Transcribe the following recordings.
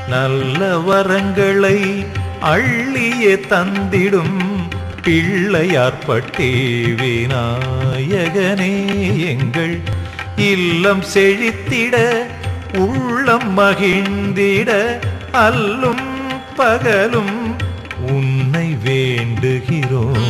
நல்ல வரங்களை அள்ளிய தந்திடும் பிள்ளையார்பட்டி விநாயகனே எங்கள் இல்லம் செழித்திட உள்ளம் மகிழ்ந்திட அல்லும் பகலும் உன்னை வேண்டுகிறோம்.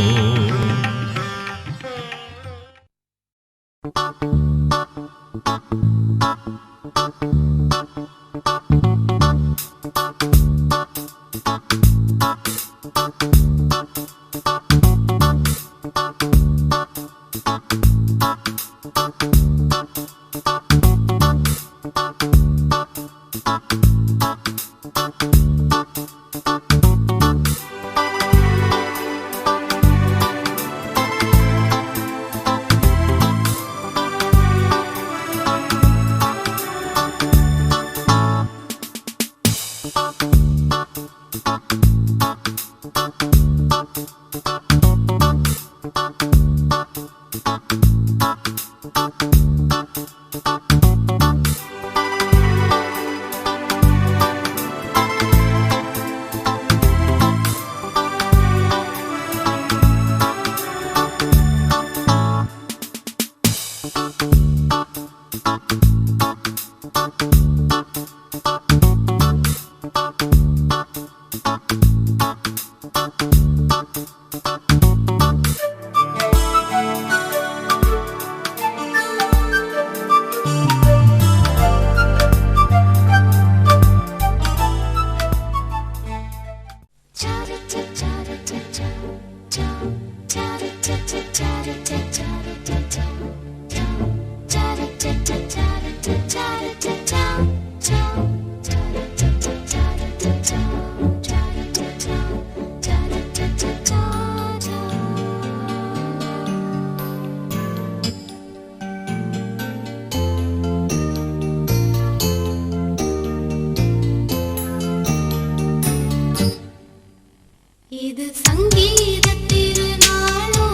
இது சங்கீத திருநாளோ,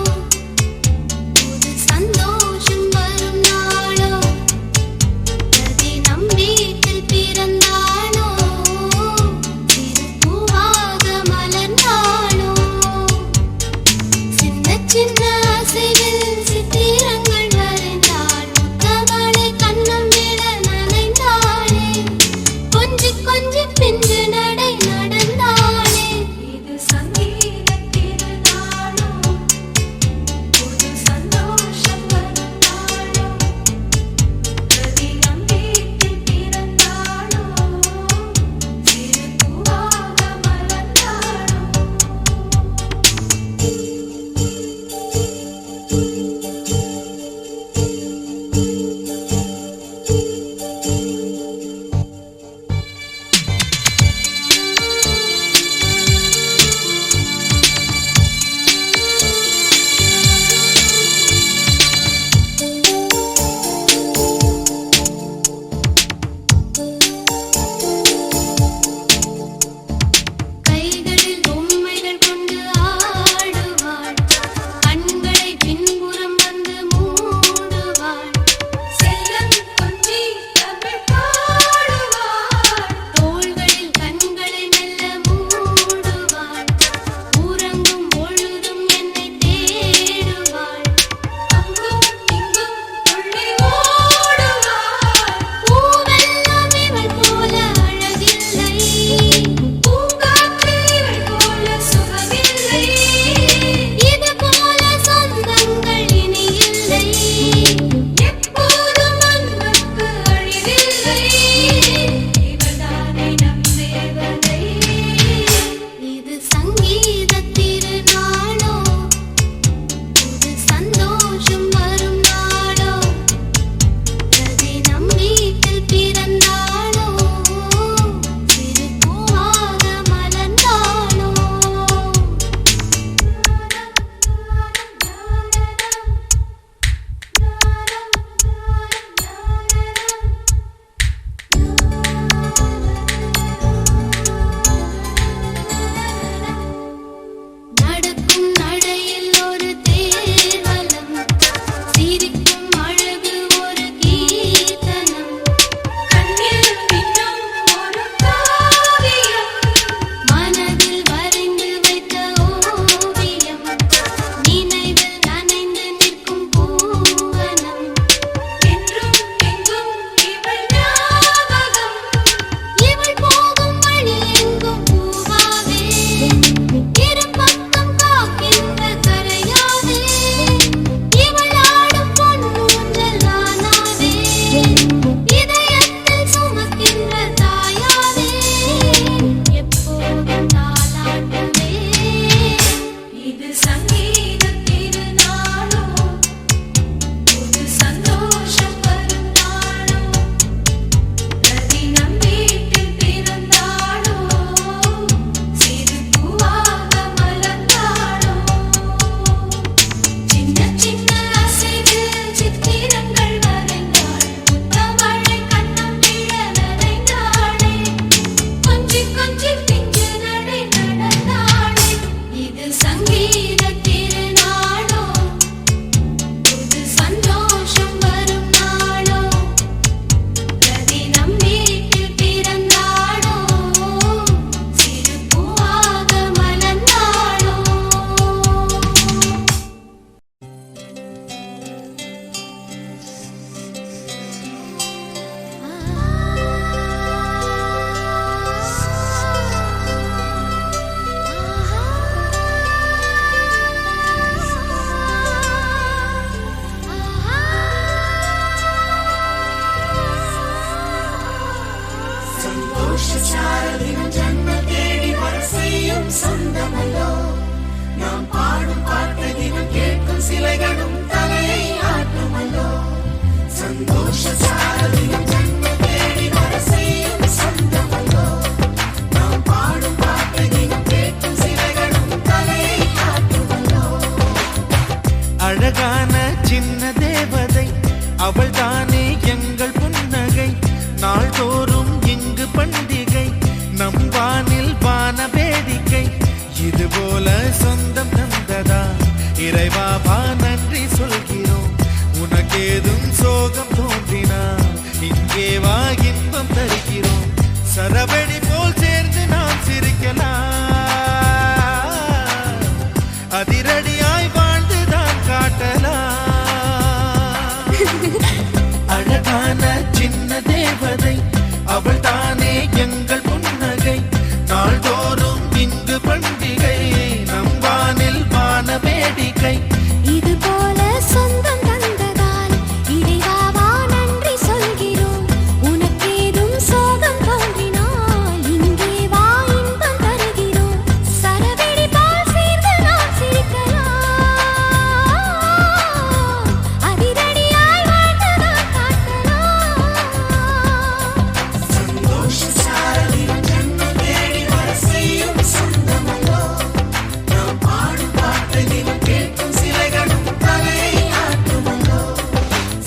புது சந்தோஷம் வரும் நாளோ, நம் வீட்டில் பிறந்த சந்தோஷ சாரதினம் ஜன்ம தேடி வர செய்யும் சொந்தமல்லோ நாம் பாடும் பாட்டை தினம் கேட்கும் சிலைகளும் தலையை ஆட்டுமல்லோ சந்தோஷ சாரதினம் ஜன்ம தேடி வர செய்யும் சொந்தமல்லோ நாம் பாடும் பாட்டை தினம் கேட்கும் சிலைகளும் தலையை ஆட்டுமல்லோ அழகான சின்ன தேவதை அவள் தானே எங்கள் புன்னகை நாள்தோறும் இங்கு பண்டிகை நம் வானில் வான வேடிக்கை இதுபோல சொந்தம் தந்ததா இறைவாவா நன்றி சொல்கிறோம் உனக்கேதும் சோகம் தோன்றினா இங்கே வா இன்பம் தருகிறோம் சரவெடி போல் சேர்ந்து நாம் சிரிக்கலாம் அதிரடியாய் வாழ்ந்துதான் காட்டலாம் அழகான சின்ன தேவதை அவள் தானே எங்கள் புன்னகை நாள்தோறும் இங்கு பண்டிகை நம் வானில் வான வேடிக்கை இது போல சொந்தம் தந்ததால் இறைவாவா நன்றி சொல்கிறோம் உனக்கேதும் சோகம் தோன்றினால் இங்கே வா இன்பம் தருகிறோம் சரவெடி போல் சேர்ந்து நாம் சிரிக்கலாம் அதிரடியாய் வாழ்ந்துதான் காட்டலாம் சந்தோஷ சாரதினம் ஜன்ம தேடி வர செய்யும் சொந்தமல்லோ நாம் பாடும் பாட்டை தினம் கேட்கும் சிலைகளும் தலையை ஆட்டுமல்லோ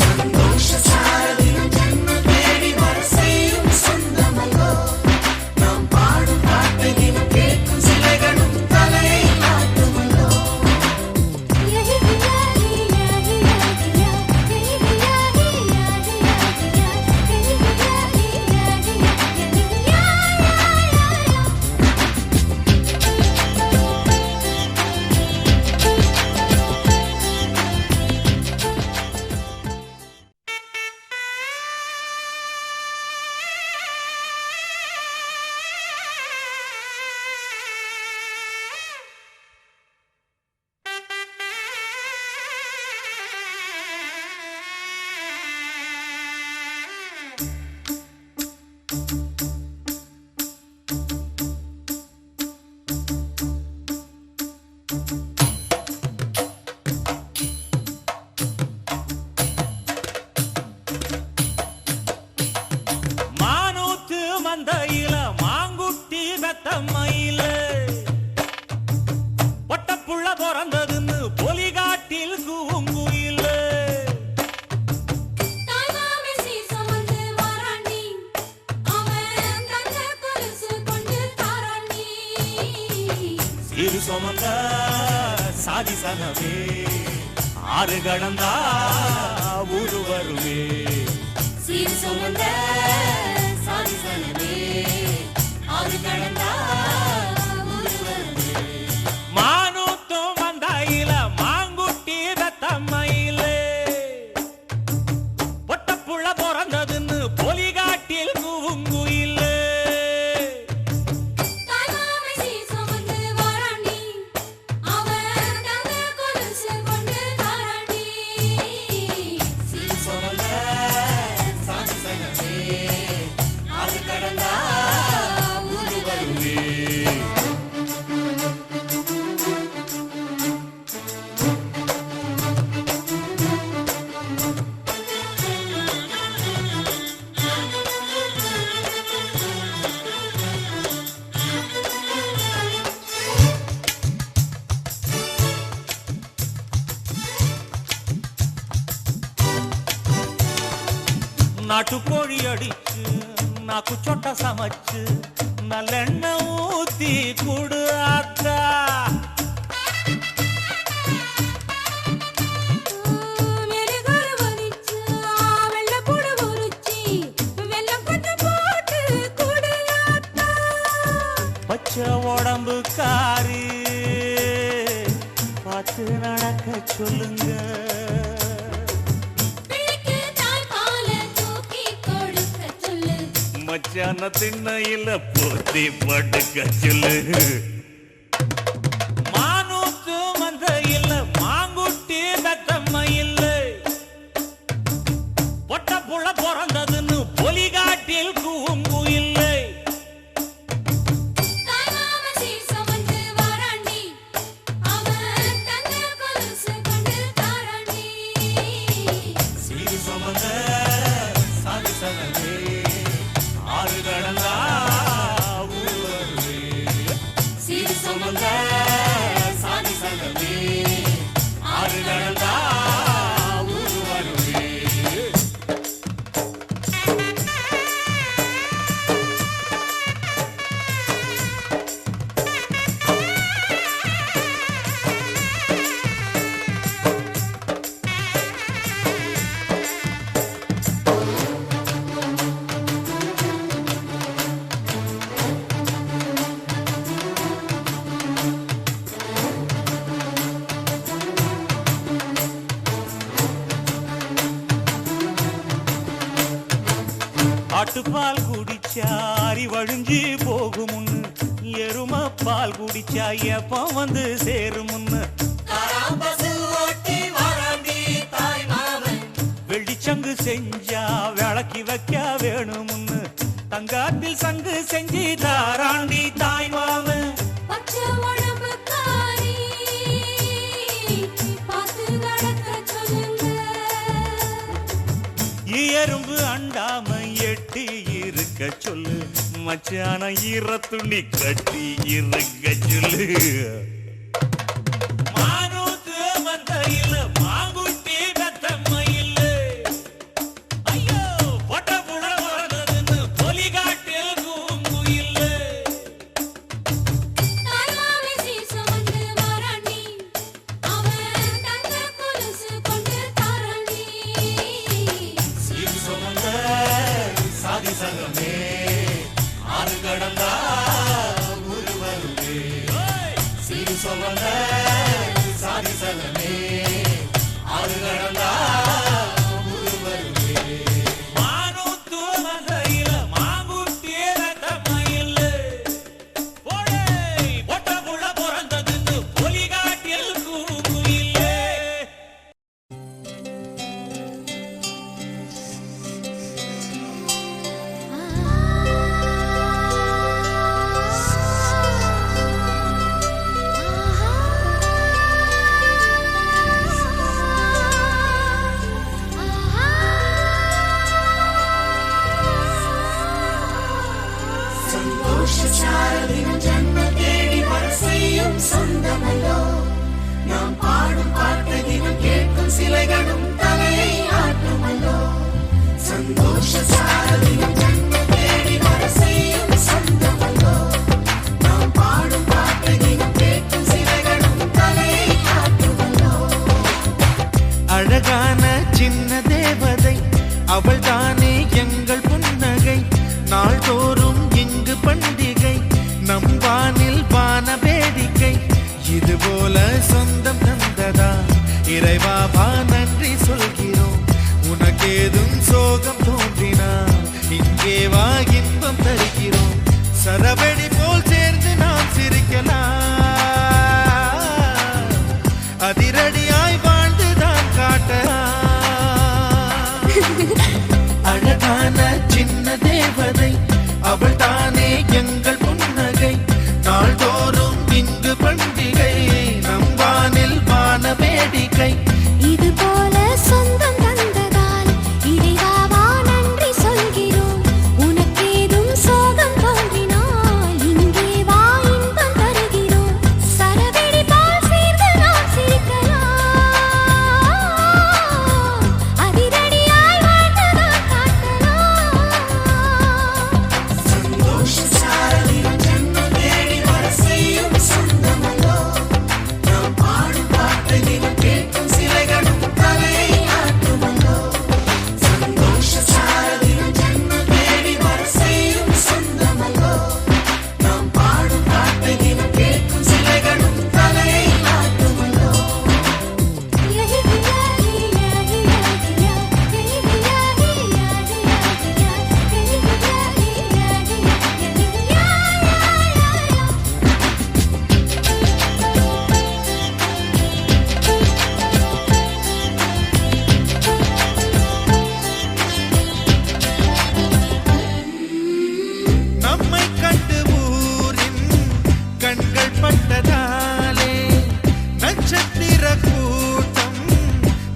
சந்தோஷ சாரதினம் ஜன்ம தேடி வர செய்யும் சொந்தமல்லோ நாம் பாடும் பாட்டை தினம் கேட்கும் சிலைகளும் தலையை ஆட்டுமல்லோ மானூத்து மந்தையில மாங்குட்டி வெத்தம்மையில பொட்டப்புள்ள பிறந்ததுன்னு பொலிகாட்டில் கூங்குயில தாய்மாமே சீசமந்து வாராண்டி அவன் தங்க கொலுசு கொண்டு தாராண்டி சிறு சுமந்த சாதி சனவே ஆறு கடந்தா ஊரு வருவே சீர் சுமந்த சாதி சனமே ஆறு கடந்தா ஊரு வருவே மானூத்து மந்தையில மாங்குட்டி வெத்தம்மையில பொட்டப்புள்ள பிறந்ததுன்னு பொலிகாட்டில் கூங்குயில தாய்மாமே சீசமந்து வாராண்டி அவன் தங்க கொலுசு கொண்டு தாராண்டி சீர் சுமந்த சாதி சனமே ஆறு கடந்தா ஊரு வருவே நாட்டுக்கோழி அடிச்சு நாக்கு சொட்ட சமைச்சு நல்லெண்ணெய் ஊத்தி குடு அத்தா மெருகரு வலிச்சு வெள்ளப்பூடு உரிச்சி வெல்லம் கொஞ்சம் போட்டு குடியாத்தா பச்சை உடம்பு காரி பார்த்து நடக்க சொல்லுங்க பிள்ளைக்கு தாய்ப்பால தூக்கி கொடுக்க சொல்லு மச்சான திண்ணையில போத்தி படுக்க சொல்லு மானூத்து மந்தையில மாங்குட்டி தத்தம்மையில் பொட்ட புள்ள பிறந்ததுன்னு பொலிகாட்டில் கூங்குயில் பால் குடிச்சா அறிவழிஞ்சு போகுமுன்னு எரும பால் குடிச்சா எப்ப வந்து சேருமுன்னு வெள்ளிச்சங்கு செஞ்சா விளக்கி வைக்க வேணுமுன்னு தங்காத்தில் சங்கு செஞ்சு தாராண்டி தாய் மாமன் பச்சை உடம்புக்காரி பார்த்து நடக்க சொல்லுங்க எறும்பு அண்டாம எட்டி இருக்க சொல்லு மச்சான ஈர துணி கட்டி இருக்க சொல்லு மானூத்து மந்தையில மாங்குட்டி பெத்தம்மையில் ஐயோ பொட்ட புள்ள வரதுன்னு பொலி காட்டில் கூங்குயில் தாயாவே சீசமந்து வராண்டி அவன் தங்க கொலுசு கொண்டு தாராண்டி சாதி சங்கமே ஆறு கடந்தா ஊரு வருவே சீரு சொந்த சாதி சங்கமே ஆறு கடந்தா ஊரு வருவே மானூத்து மந்தையில மாங்குட்டி ரத்தமயில் போடே பொட்ட புள்ள பிறந்ததுன்னு பொலி காட்டில் கூங்குயிலே சந்தோஷச்சாரலின் ஜன்ம தேடி வர செய்யும் சொந்தமல்லோ நாம் பாடும் பாட்டை தினம் கேட்கும் சிலைகளும் தலையை ஆட்டுமல்லோ சந்தோஷச்சாரலின் ஜன்ம தேடி வர செய்யும் சொந்தமல்லோ நாம் பாடும் பாட்டை தினம் கேட்கும் சிலைகளும் தலையை ஆட்டுமல்லோ அழகான சின்ன தேவதை அவள் தானே எங்கள் புன்னகை நாள்தோறும் இங்கு பண்டிகை நம் வானில் வான வேடிக்கை இது போல சொந்தம் தந்ததா இறைவா வா நன்றி சொல்கிறோம் உனக்கேதும் சோகம் தோன்றினால் இங்கே வா இன்பம் தருகிறோம் சரவெடி போல் சேர்ந்து நாம் சிரிக்கலாம் அதிரடியாய் வாழ்ந்துதான் காட்டலாம் அழகான சின்ன தேவதை அவள் தானே எங்கள் புன்னகை நாள்தோறும் இங்கு பண்டிகை நம் வானில் வான வேடிக்கை இது போல சொந்தம் தந்ததால் இறைவா நன்றி சொல்கிறோம் உனக்கேதும் சோகம் தோன்றினால் இங்கே வா இன்பம் தருகிறோம் சரவெடி போல் சேர்ந்து நாம் சிரிக்கலாம் அதிரடியாய் வாழ்ந்துதான் காட்டலாம் சந்தோஷச்சாரலின் ஜன்ம தேடி வர செய்யும் சொந்தமல்லோ நாம் பாடும் பாட்டை தினம் கேட்கும் சிலைகளும் தலையை ஆட்டுமல்லோ சந்தோஷச்சாரலின் ஜன்ம தேடி வர செய்யும் சொந்தமல்லோ நாம் பாடும் பாட்டை தினம் கேட்கும் சிலைகளும் தலையை ஆட்டுமல்லோ நம்மை கண்டு ஊரின் கண்கள் பட்டதாலே நட்சத்திர கூட்டம்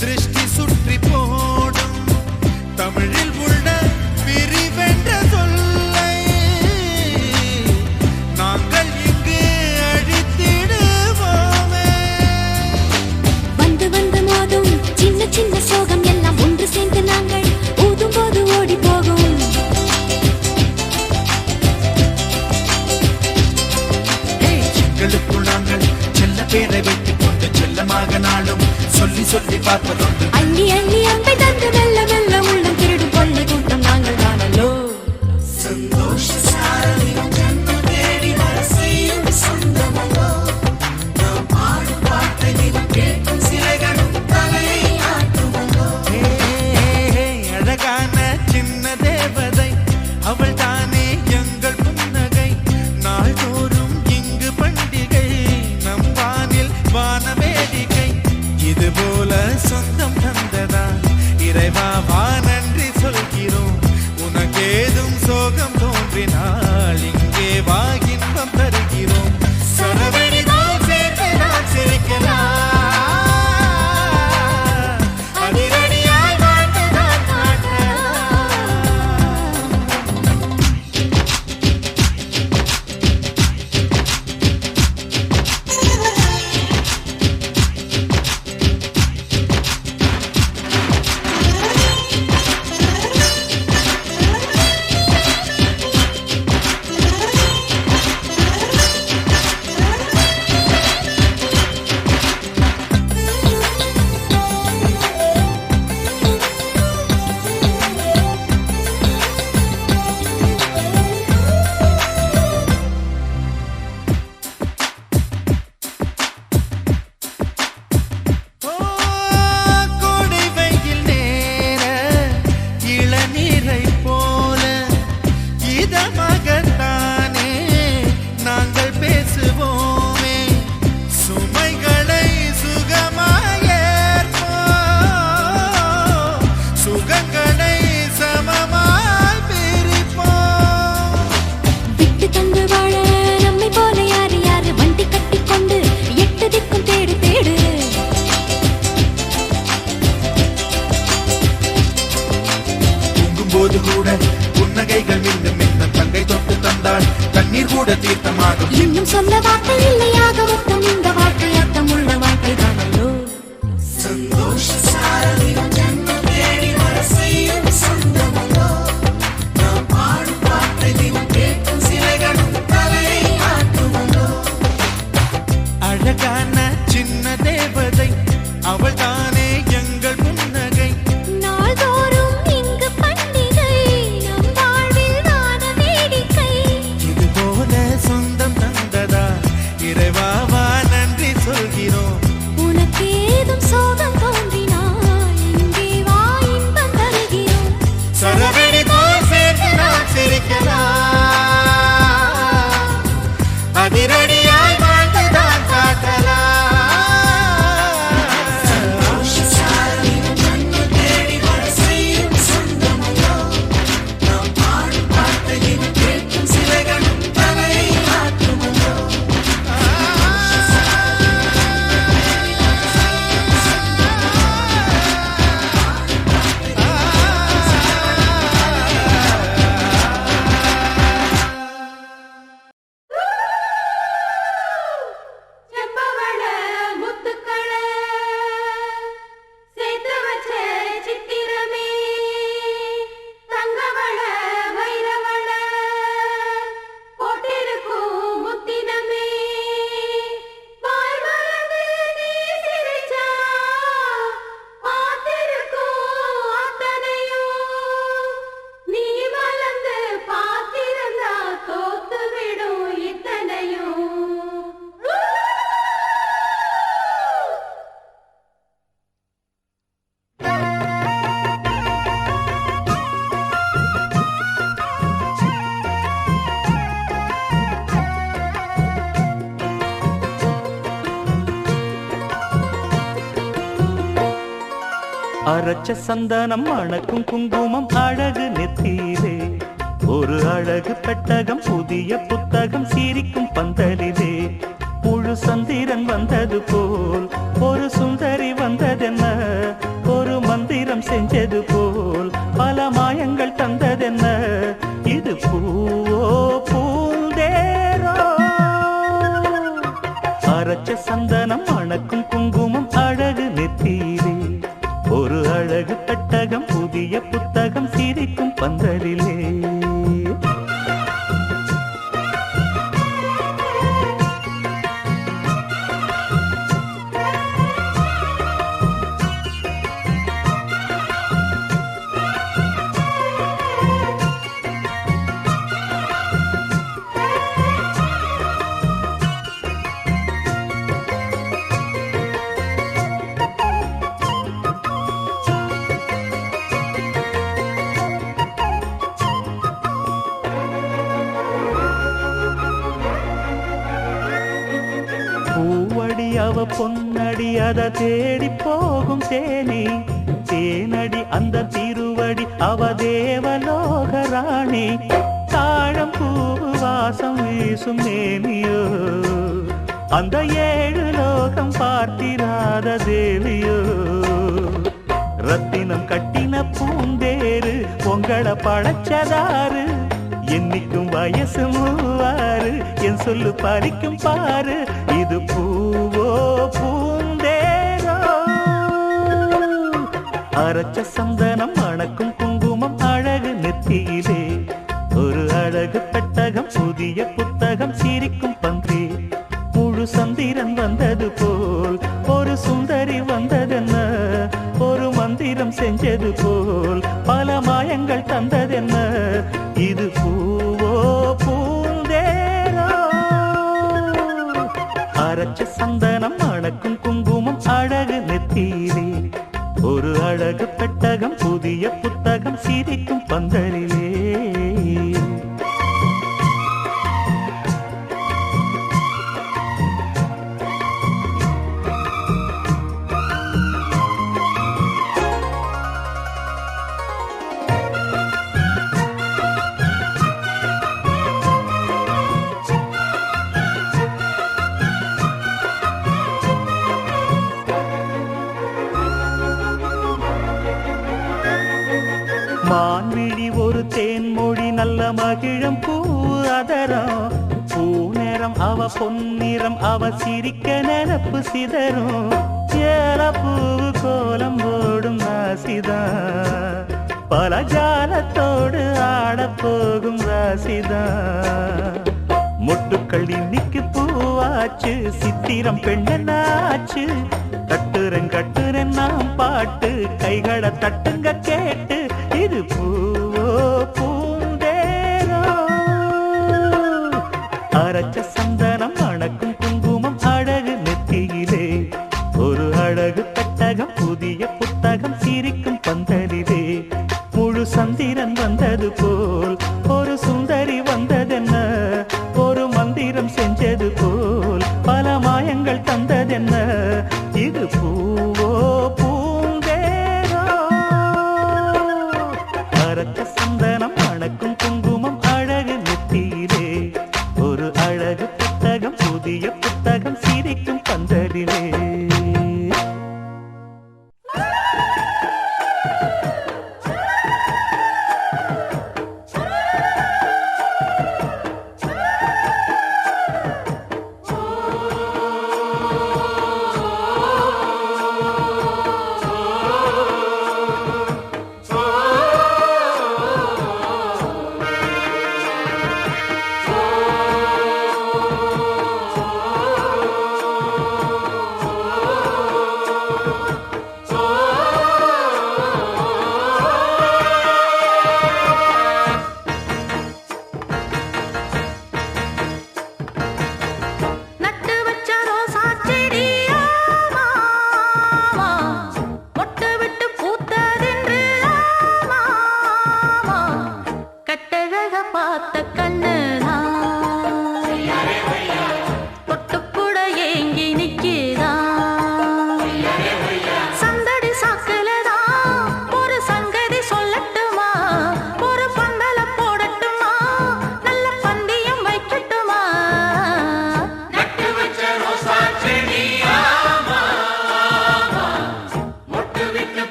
திருஷ்டி சுற்றி போடும் தமிழில் உள்ள பிரிவென்ற சொல்லை நாங்கள் இங்கு அழித்திடுவோமே வந்து வந்து மோதும் சின்ன சின்ன சோகம் எல்லாம் ஒன்று சேர்ந்து நாங்கள் ஊதும் போது ஓடி போகும் எங்களுக்குள் நாங்கள் செல்ல பேரை வைத்துக் கொண்டு செல்லமாக நாளும் சொல்லி சொல்லி பார்ப்பதுண்டு அள்ளி அள்ளி அம்பை தந்து மெல்ல மெல்ல உள்ளம் திருடும் கொள்ளை கூட்டம் நாங்கள் காணலோ சந்தோஷச்சாரலின் ஜன்ம தேடி வர செய்யும் சொந்தமல்லோ நாம் பாடும் பாட்டை தினம் கேட்கும் சிலைகளும் தலையை ஆட்டுமல்லோ அழகான சின்ன தேவதை தோன்றினால் இங்கே வா இன்பம் தருகிறோம் சரவெடிதான் சேர்த்து நான் சிரிக்கலாம் அதிரடியாய் வாழ்ந்து நான் காட்டலாம் கோடை வெயில் நேர இளநீரை போல இதமாகத்தானே நாங்கள் பேசுவோமே சுமைகளை சுகமாயேற்போம் சுகங்களை சமமாய் பிரிப்போம் விட்டு தந்து வாழ நம்மை போல யாரு யாரு வண்டி கட்டி கொண்டு எட்டு திக்கும் தேடு தேடு தூங்கும்போது கூட புன்னகைகள் மின்னும் மின்னும் தங்கை தொட்டு தந்தாள் தண்ணீர் கூட தீர்த்தமாகும் இன்னும் சொல்ல வார்த்தை இல்லையாக மொத்தம் இந்த வாழ்க்கை அர்த்தம் உள்ள வாழ்க்கை தானல்லோ சந்தோஷ சாரதினம் ஜன்மம் தேடி வர செய்யும் சொந்தமல்லோ நாம் பாடும் பாட்டை தினம் கேட்கும் சிலைகளும் தலையை ஆட்டுமல்லோ அழகான சின்ன தேவதை அவள் தானே எங்கள் புன்னகை நாள்தோறும் இங்கு பண்டிகை நம் வாழ்வில் வான வேடிக்கை இது போல சொந்தம் தந்ததா இறைவாவா நன்றி சொல்கிறோம் உனக்கு ஏதும் சோகம் தோன்றினால் இங்கே வா இன்பம் தருகிறோம் சரவெடி போல் சேர்த்து நான் சிரிக்கலாம் அதிரடியாய் வாழ்ந்துதான் காட்டலாம் சந்தோஷ சாரதினம் ஜன்மம் தேடி வர செய்யும் சொந்தமல்லோ நாம் பாடும் பாட்டை தினம் கேட்கும் சிலைகளும் தலையை ஆட்டுமல்லோ செம்பவள முத்துக்களே சேர்த்து வச்ச சித்திரமே தங்கவள வைரவள போட்டிருக்கும் முத்தினமே வாய் மலர்ந்து நீ சிரிச்சா பார்த்திருக்கும் அத்தனையும் நீ மலர்ந்து பார்த்திருந்தா தோத்து விடும் இத்தனையும் அரைச்ச சந்தனம் அணக்கும் குங்குமம் அழகு நெத்தியிலே ஒரு அழகு பெட்டகம் புதிய புத்தகம் சிரிக்கும் பந்தலிலே முழு சந்திரன் வந்தது போல் ஒரு சுந்தரி வந்ததென்ன ஒரு மந்திரம் செஞ்சது போல் பல மாயங்கள் தந்ததென்ன இது பூவோ பூந்தேரோ அரைச்ச சந்தனம் அணக்கும் குங்குமம் அழகு நெத்தியிலே ஒரு அழகு பெட்டகம் புதிய புத்தகம் சிரிக்கும் பந்தலிலே அவ பொன்னடி அத தேடி போகும் தேனி தேனடி அந்த திருவடி அவ தேவலோக ராணி தாழம் பூவு வாசம் வீசும் மேனியோ அந்த 7 லோகம் பார்த்திராத தேவியோ ரத்தினம் கட்டின பூந்தேரு உங்களை படைச்சதாரு என்னைக்கும் வயசு 36 என் சொல்லு பறிக்கும் பாரு இது பூவோ பூந்தேரோ அரைச்ச சந்தனம் மணக்கும் குங்குமம் அழகு நெத்தியிலே ஒரு அழகு பெட்டகம் புதிய புத்தகம் சிரிக்கும் பந்தி முழு சந்திரன் வந்தது போல் ஒரு சுந்தரி வந்ததென்ன ஒரு மந்திரம் செஞ்சது போல் பல மாயங்கள் தந்ததென்ன இது பூவோ பூந்தேரோ அரைச்ச சந்தனம் மணக்கும் குங்குமம் அழகு நெத்தியிலே ஒரு அழகு பெட்டகம் புதிய புத்தகம் சிரிக்கும் பந்தலிலே மான்விழி ஒரு தேன்மொழி நல்ல மகிழம் பூ அதரம் பூநேரம் அவ பொன்னிறம் அவ சிரிக்க நினப்பு சிதறும் ஏல பூவு கோலம் ஓடும் ராசிதான் பல ஜாலத்தோடு ஆடப்போகும் ராசிதான் மொட்டுக்கள் இன்னைக்கு பூவாச்சு சித்திரம் பெண்ணாச்சு கட்டுறன் நாம் பாட்டு கைகளை தட்டுங்க கேட்டு இது பூவோ பூந்தேரோ அரைச்ச சந்தனம் மணக்கும் குங்குமம் அழகு நெத்தியிலே ஒரு அழகு பெட்டகம் புதிய புத்தகம் சிரிக்கும் பந்தலிலே முழு சந்திரன் வந்தது போல் ஒரு சுந்தரி வந்ததென்ன ஒரு மந்திரம் செஞ்சது போல் பல மாயங்கள் தந்ததென்ன இது பூவோ பூந்தேரோ அரைச்ச சந்தனம் மணக்கும் குங்குமம் அழகு நெத்தியிலே ஒரு அழகு புத்தகம் புதிய புத்தகம் சிரிக்கும் பந்தலிலே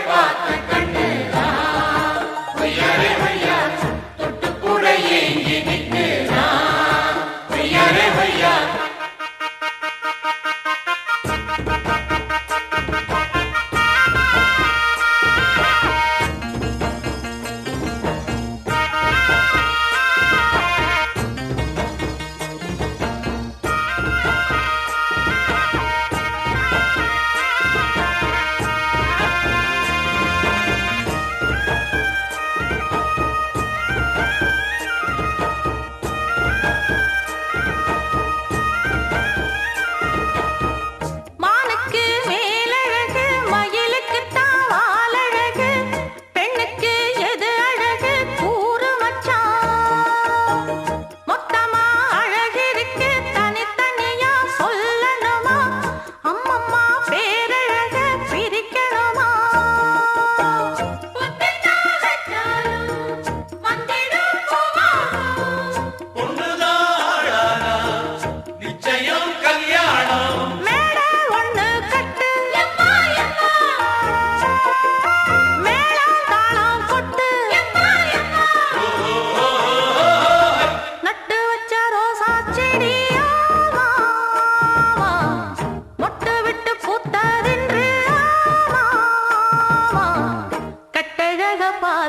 பார்த்த கண்ணு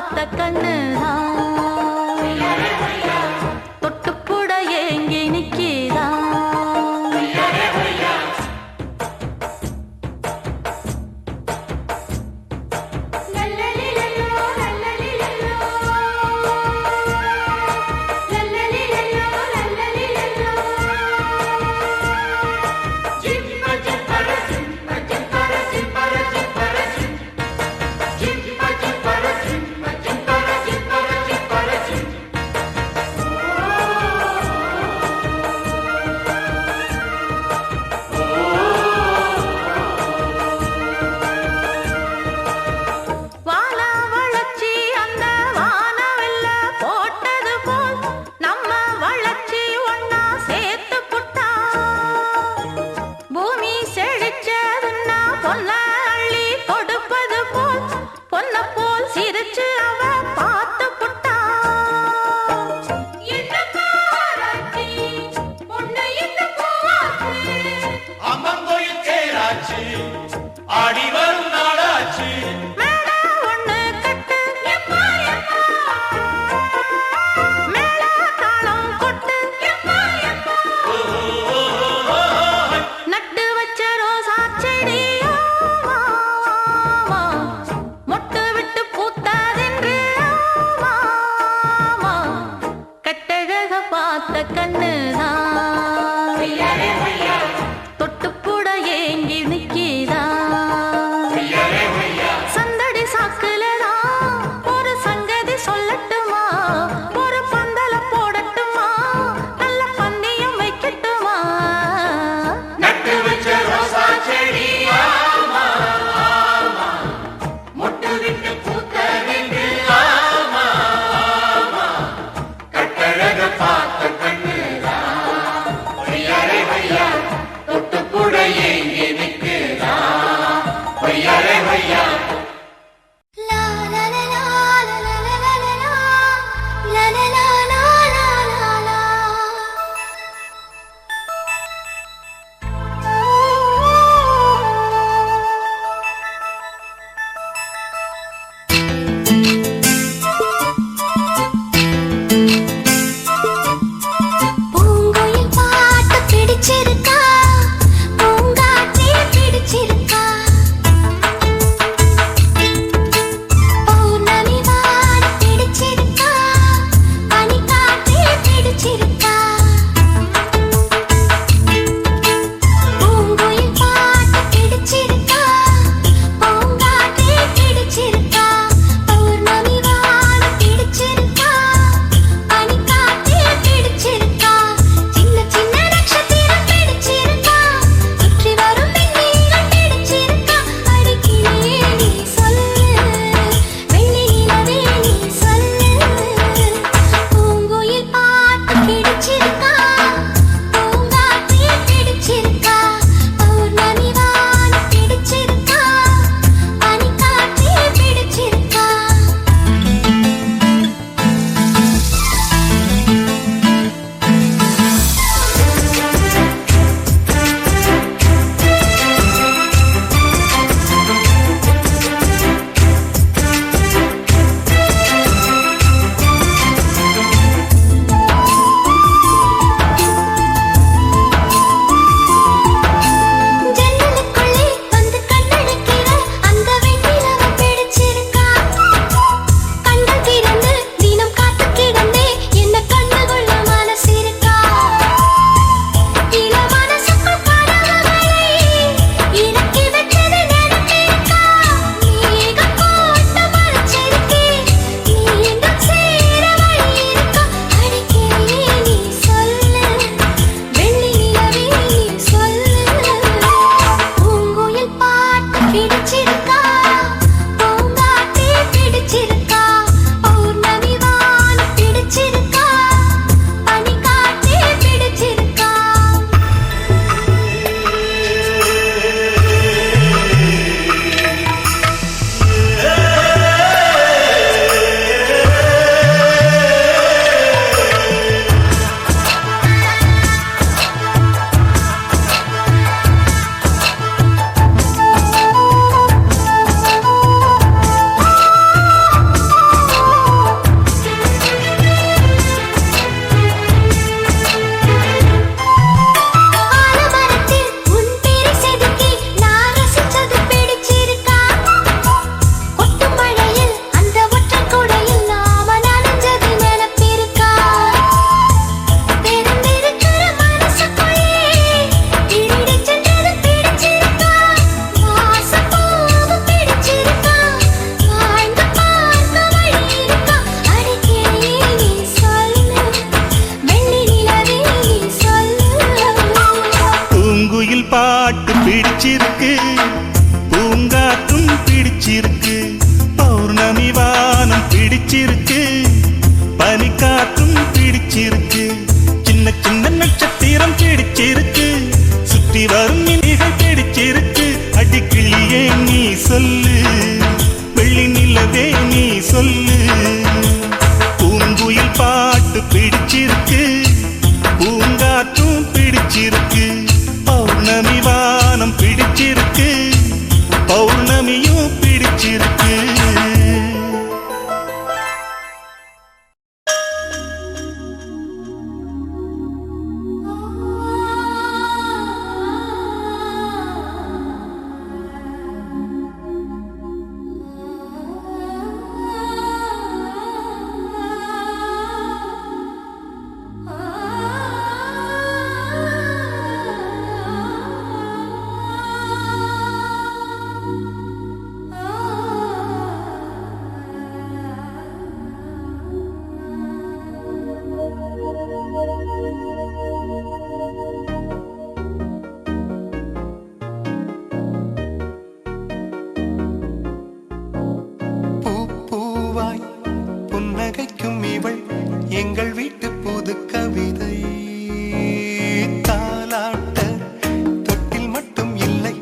பார்த்த கண்ணுதான் தொட்டுக்கூட ஏங்கி நிக்கிதான் பிடிச்சிருக்கு, பனிக்காற்றும் பிடிச்சிருக்கு, சின்ன சின்ன நட்சத்திரம் பிடிச்சிருக்கு, சுற்றி வரும் மினிகள் பிடிச்சிருக்கு. அடிக்கிளியே நீ சொல்லு, வெள்ளி நிலவே நீ சொல்லு. பூங்குயில் பாட்டு பிடிச்சிருக்கு, பூங்காற்றும் பிடிச்சிருக்கு, பௌர்ணமி வானம் பிடிச்சிருக்கு, பௌர்ணமியும் பிடிச்சிருக்கு. பூவாய் புன்னகைக்கும் இவள் எங்கள் வீட்டு புது கவிதை. தாலாட்ட தொட்டில் மட்டும் இல்லை,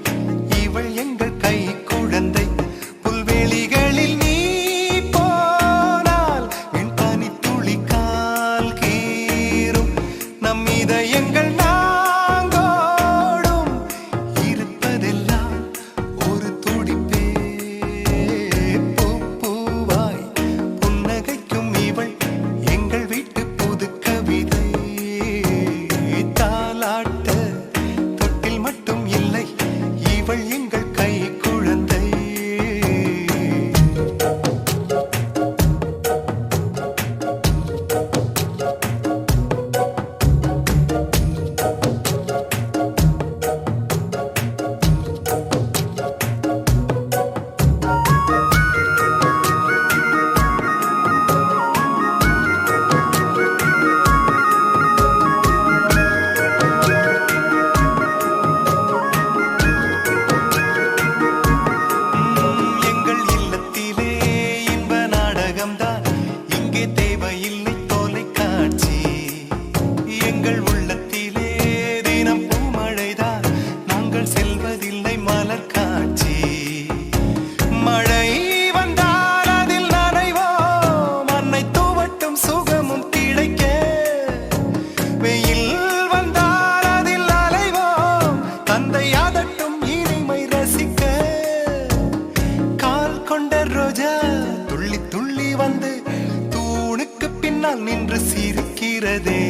இவள் எங்கள் கை குழந்தை. புல்வெளிகளில் நீ போனால் என் பனி துளி கால் கீறும். நம் இதயங்கள் நாங்கோடும் இருப்பதெல்லாம் ஒரு துடிப்பே. பூவாய் புன்னகைக்கும் இவள் எங்கள் வீட்டு புது கவிதை. தாலாட்ட தொட்டில் மட்டும் இல்லை, இவள் எங்கள் கை குழந்தை. எங்கள் இல்லத்திலே இன்ப நாடகம்தான், இங்கே தேவையில்லை தொலைக்காட்சி. எங்கள் உள்ளத்திலே தினம் பூமழைதான், நாங்கள் செல்வதில்லை மலர் காட்சி. மழை வந்தால் அதில் நனைவோம், அன்னை தூவட்டும் சுகமும் கிடைக்க. வெயில் வந்தால் அதில் அலைவோம், தந்தை அதட்டும் இனிமை ரசிக்க. கால் கொண்ட ரோஜா துள்ளி துள்ளி வந்து தூணுக்கு பின்னால் நின்று சிரிக்கிறதே.